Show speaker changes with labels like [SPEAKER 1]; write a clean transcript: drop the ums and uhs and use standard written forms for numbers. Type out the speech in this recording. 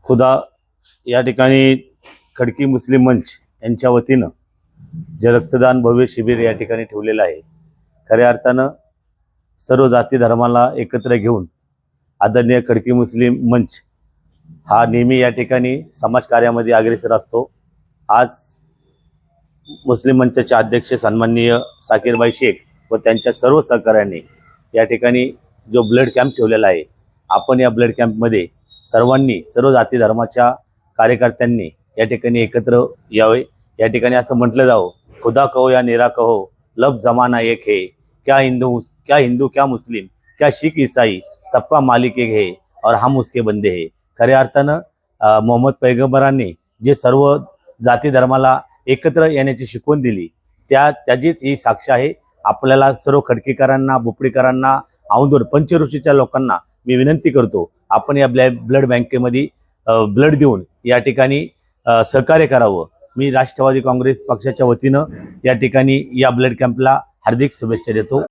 [SPEAKER 1] खुदा या ठिकाणी खडकी मुस्लिम मंच यांच्या वतीनं जे रक्तदान भव्य शिबिर या ठिकाणी ठेवलेलं आहे। खऱ्या अर्थानं सर्व जाती धर्माला एकत्र घेऊन आदरणीय खडकी मुस्लिम मंच हा नेहमी या ठिकाणी समाजकार्यामध्ये अग्रेसर असतो। आज मुस्लिम मंचचे अध्यक्ष सन्माननीय साकीरभाई शेख व त्यांच्या सर्व सहकार्यांनी या ठिकाणी जो ब्लड कॅम्प ठेवलेला आहे, आपण या ब्लड कॅम्पमध्ये सर्वांनी सर्व जाती धर्माच्या कार्यकर्त्यांनी या ठिकाणी एकत्र यावे। या ठिकाणी असं म्हटलं जावं, खुदा कहो या निरा कहो लब जमाना एक है, क्या हिंदू क्या मुस्लिम क्या शीख ईसाई सबका मालिक एक है और हम उसके बंदे हैं। खऱ्या अर्थानं मोहम्मद पैगंबरांनी जे सर्व जाती धर्माला एकत्र येण्याची शिकवण दिली त्याचीच ही साक्ष आहे। आपल्याला सर्व खडकीकरांना, भोपळीकरांना, औंधूर पंचऋषीच्या लोकांना मी विनंती करतो, आपण या ब्लड बँकेमध्ये ब्लड देऊन या ठिकाणी सहकार्य करावं। मी राष्ट्रवादी काँग्रेस पक्षाच्या वतीनं या ठिकाणी या ब्लड कॅम्पला हार्दिक शुभेच्छा देतो।